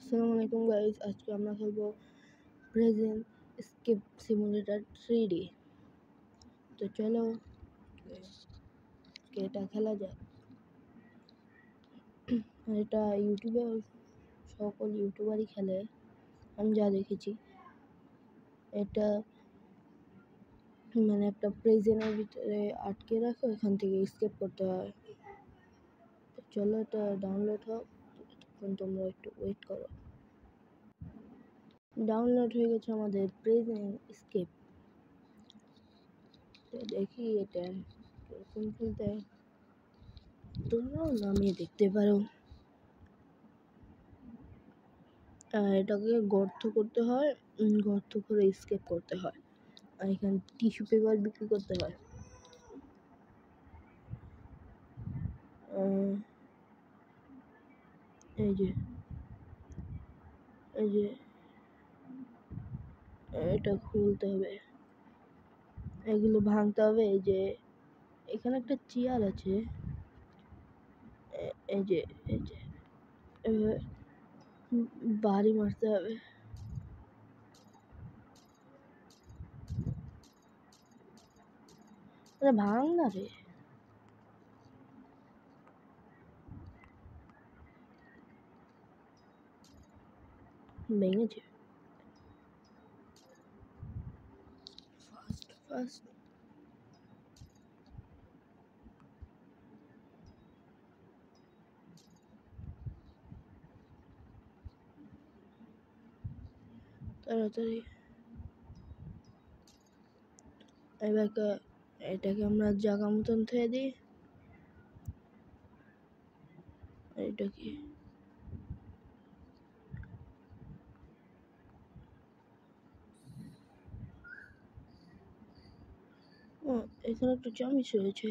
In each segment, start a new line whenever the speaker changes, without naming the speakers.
আসসালামু আলাইকুম গাইস, আজকে আমরা খেলবো প্রেজেন্ট স্কেপ সিমুলেটর 3D। তো চলো এটা খেলা যাক। এটা ইউটিউবে সকল ইউটিউবারই খেলে, আমি যা দেখেছি। এটা মানে একটা প্রেজেন্টের ভিতরে আটকে রাখে, ওখান থেকে স্কেপ করতে হয়। তো চলো এটা ডাউনলোড হোক, তখন তোমরা একটু ওয়েট করো। ডাউনলোড হয়ে গেছে আমাদের প্রেজেন্ট স্কেপ। দেখি এটা কিরকম খেলতে হয়, তোমরাও নামিয়ে দেখতে পারো। এটাকে গর্ত করতে হয়, গর্ত করে স্কেপ করতে হয়। আর এখানে টিস্যু পেপার বিক্রি করতে হয়। এই যে এই যে এটা খুলতে হবে, এগুলো ভাঙতে হবে। এই যে এখানে একটা চেয়ার আছে, এই যে এই যে এভাবে বাড়ি মারতে হবে। ভাঙ না রে, ভেঙেছে। ফার্স্ট ফার্স্ট তাড়াতাড়ি। এবারকে এটাকে আমরা জায়গা মতন থুয়ে দিই। এটা কি এখানে একটা চামিচ রয়েছে,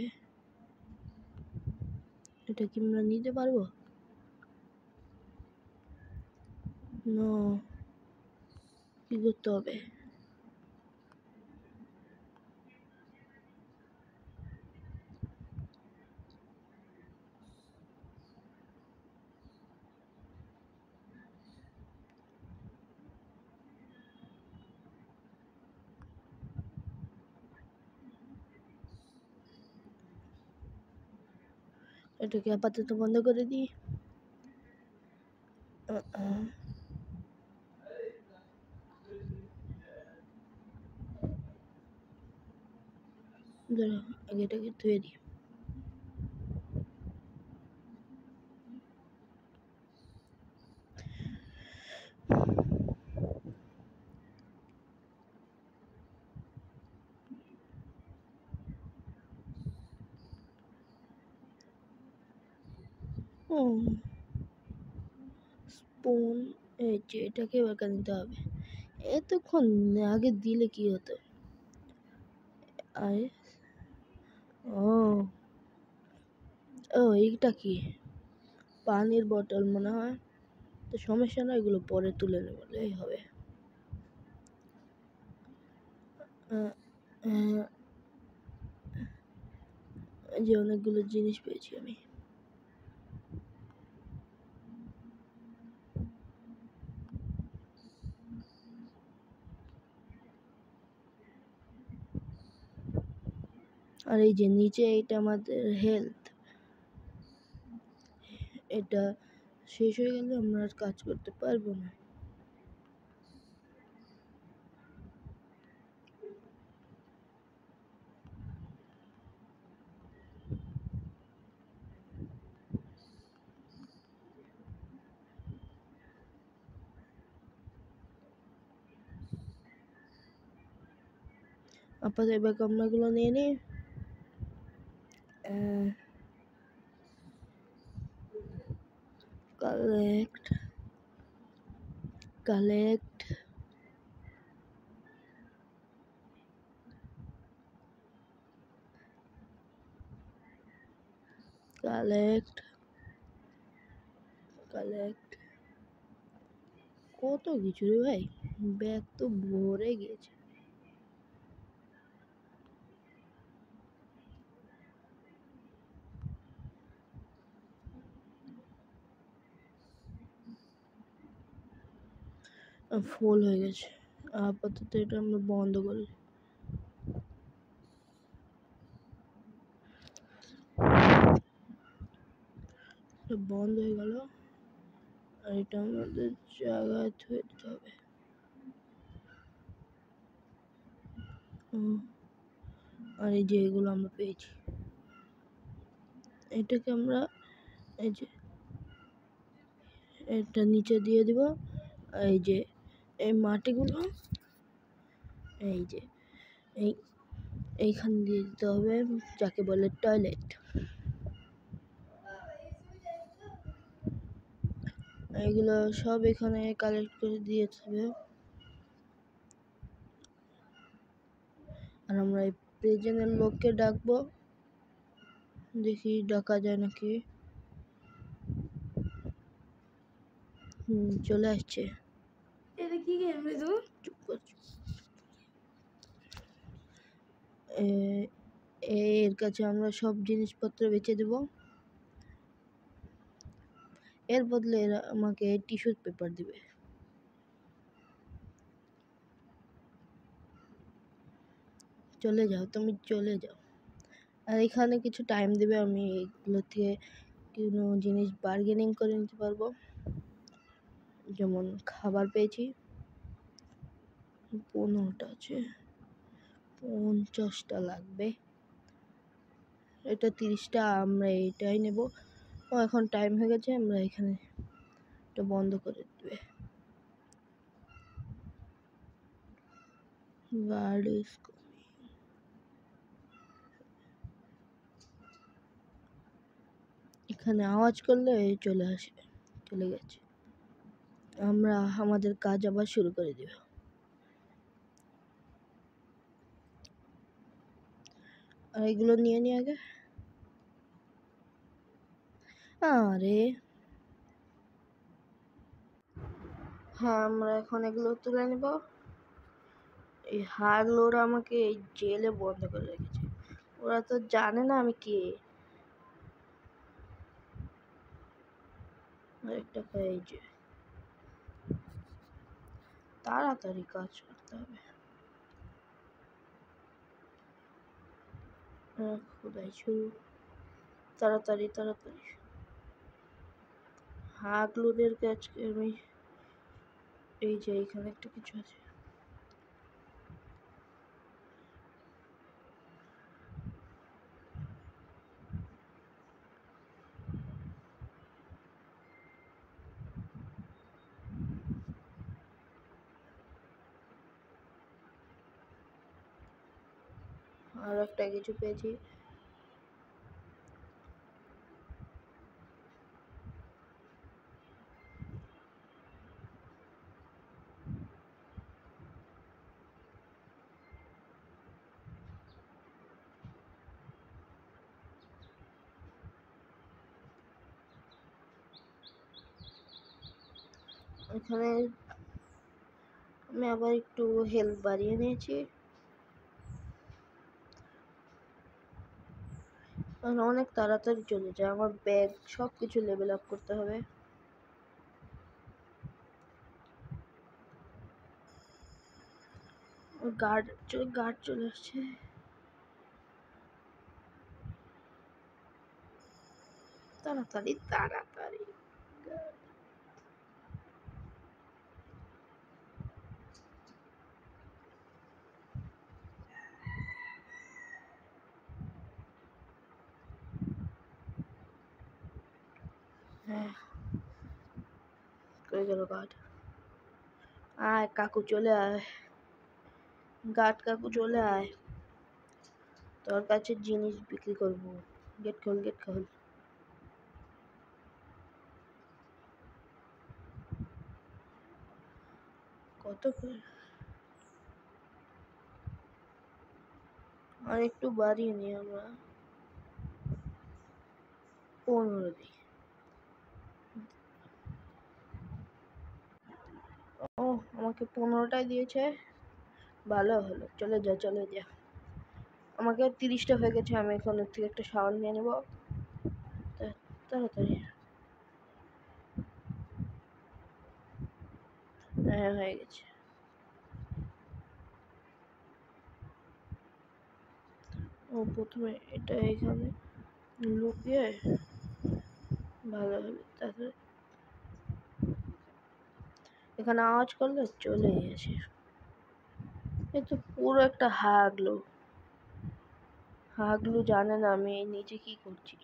এটা কি আমরা নিতে পারবো? না, কি করতে হবে? এটাকে আপাতত বন্ধ করে দিই। দাঁড়া, আগে এটাকে ধুয়ে দিই। স্পুন, এই যে এটাকে এবার নিতে হবে। এতক্ষণ আগে দিলে কি হতো? আরে ও ও এইটা কি? পানির বোতল মনে হয়। তো সমস্যা না, এগুলো পরে তুলে নেবলেই হবে। যে অনেকগুলো জিনিস পেয়েছি আমি। আর এই যে নিচে এটা আমাদের হেলথ, এটা শেষ হয়ে গেলে আমরা আর কাজ করতে পারবো না। আপাতত এবার কামড়াগুলো নিয়ে নিই। কালেক্ট কালেক্ট কালেক্ট কালেক্ট কত কিছু রে ভাই, ব্যাগ তো ভরে গিয়েছে। ফুল হয়ে গেছে। আপাতত এটা আমরা বন্ধ করি। বন্ধ হয়ে গেল, আর এটা আমাদের জায়গায় ধুয়ে দিতে হবে। আর এই যে এগুলো আমরা পেয়েছি, এটাকে আমরা এই যে এটা নিচে দিয়ে দিব। এই যে এই মাটিগুলো এই যে এইখানে দিয়ে দিতে হবে, যাকে বলে টয়লেট। এইগুলো সব এখানে কালেক্ট করে দিয়েতে হবে। আর আমরা এই প্রেজেন্টের লোককে ডাকবো, দেখি ডাকা যায় নাকি। চলে আসছে।
এটা কি গেম রে তো?
চুপ কর। এর কাছে আমরা সব জিনিসপত্র বেচে দেব, এর বদলে এরা আমাকে টিস্যু পেপার দিবে। চলে যাও, তুমি চলে যাও। আর এখানে কিছু টাইম দেবে, আমি এগুলো থেকে কোনো জিনিস বার্গেনিং করে নিতে পারবো। যেমন খাবার পেয়েছি 15টা আছে, 50টা লাগবে, এটা 30টা, আমরা এটাই নেব। ও এখন টাইম হয়ে গেছে, আমরা এখানে এটা বন্ধ করে দেবে। Guard is coming. এখানে আওয়াজ করলে চলে আসে, চলে গেছে। আমরা আমাদের কাজ আবার শুরু করে দেব। আর এগুলো নিয়ে নিয়ে আগে। আরে হ্যাঁ, আমরা এখন এগুলো তুলে নেব। এই হারগুলোরা আমাকে এই জেলে বন্ধ করে রেখেছে, ওরা তো জানে না আমি কে। একটা এই যে তাড়াতাড়ি কাজ করতে হবে। খোদাই শুরু, তাড়াতাড়ি তাড়াতাড়ি। হাগলুদেরকে আজকে আমি এই যে এখানে একটা কিছু আছে, আর একটা কিছু পেয়েছি। এখানে আমি আবার একটু হেল্প বাড়িয়ে নিয়েছি, কারণ অনেক তাড়াতাড়ি চলে যায়। আমার ব্যাগ সব কিছু লেভেল আপ করতে হবে। গার্ড চলে আসছে। তাড়াতাড়ি তাড়াতাড়ি। হ্যাঁ, কই গেল গার্ড? আয় কাকু, চলে আয়। গার্ড কাকু চলে আয়, তোর কাছে জিনিস বিক্রি করবো। গেট খোল, গেট খোল। কত করে? আর একটু বাড়িয়ে নি আমরা, 15 দিই। ও আমাকে 15টাই দিয়েছে, ভালো হলো। চলে যা চলে যা। আমাকে 30টা হয়ে গেছে, আমি এখন এর থেকে একটা সাবান নিয়ে নেবো তাড়াতাড়ি। হ্যাঁ হয়ে গেছে। ও প্রথমে এটা এখানে লুকিয়ে ভালো হবে, তারপরে এখানে আওয়াজ করলে চলে গেছে। এ তো পুরো একটা হাগলো। হাগলু জানে না আমি এই নিচে কি করছি।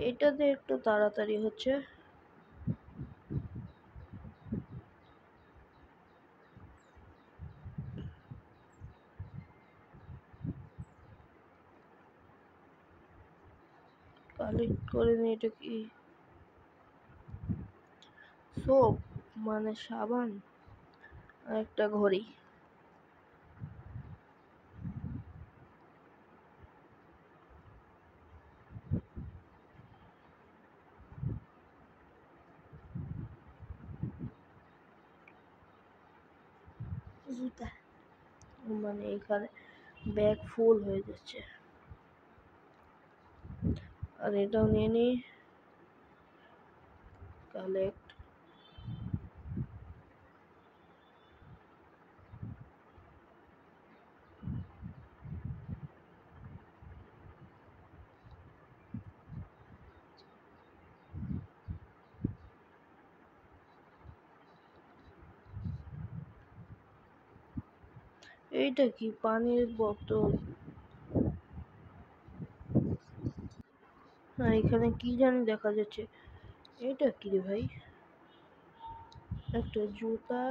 এটাতে একটু তাড়াতাড়ি হচ্ছে। কালেক্ট করে নি। এটা কি সোপ মানে সাবান আর একটা ঘড়ি। জুতা মানে এখানে ব্যাগ ফুল হয়ে যাচ্ছে। আর এটাও নিয়ে নি। কালেক্ট। এইটা কি পানির বোতল। আর এখানে কি জানি দেখা যাচ্ছে। এটা কি রে ভাই? একটা জুতা।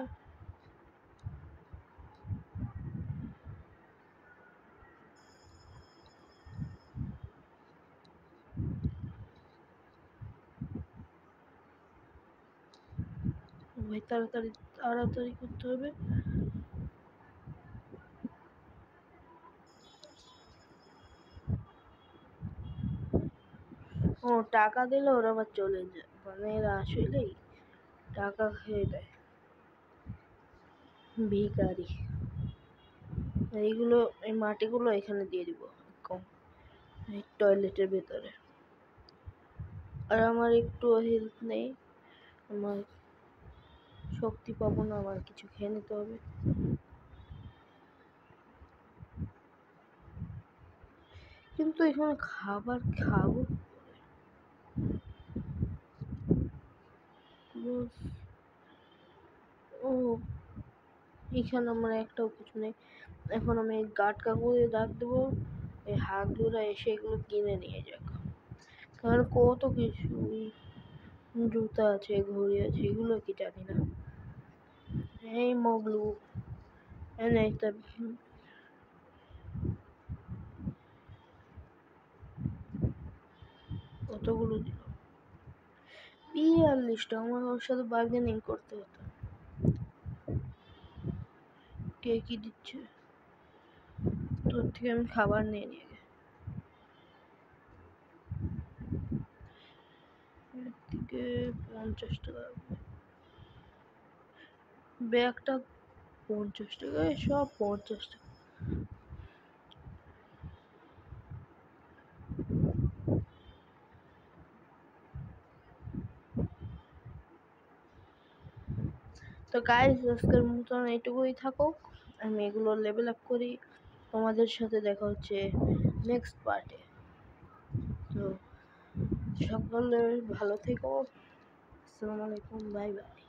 ভাই তাড়াতাড়ি তাড়াতাড়ি করতে হবে। ও টাকা দিলে ওরা আবার চলে যায়, মানে এরা আসলেই টাকা খেয়ে দেয়। ভিখারি। এইগুলো এই মাটিগুলো এখানে দিয়ে দিব কম এই টয়লেটের ভেতরে। আর আমার একটু হেল্প নেই, আমার শক্তি পাবো না, আমার কিছু খেয়ে নিতে হবে। কিন্তু এখানে খাবার খাবো ও এখানে আমার একটাও কিছু নেই। এখন আমি গার্ড কাকুকে ডাক দেবো, এই হাগুরা এসে এগুলো কিনে নিয়ে যাক। কারণ কত কিছু জুতা আছে, ঘড়ি আছে, এগুলো কি জানি না। এই মগলু এনে একটা কতগুলো দিল। 42টা। আমার ওর সাথে বার্গেনিং করতে হতো। কে কি দিচ্ছে? তোর থেকে আমি খাবার নিয়ে নিয়ে গে। এর থেকে 50 টাকা। ব্যাগটা 50 টাকায়, সব 50 টাকা। তো গাইস আজকের মতন এইটুকুই থাকুক। আমি এগুলো লেভেল আপ করি। তোমাদের সাথে দেখা হচ্ছে নেক্সট পার্টে। তো সকলে ভালো থেকো। আসসালামু আলাইকুম, বাই বাই।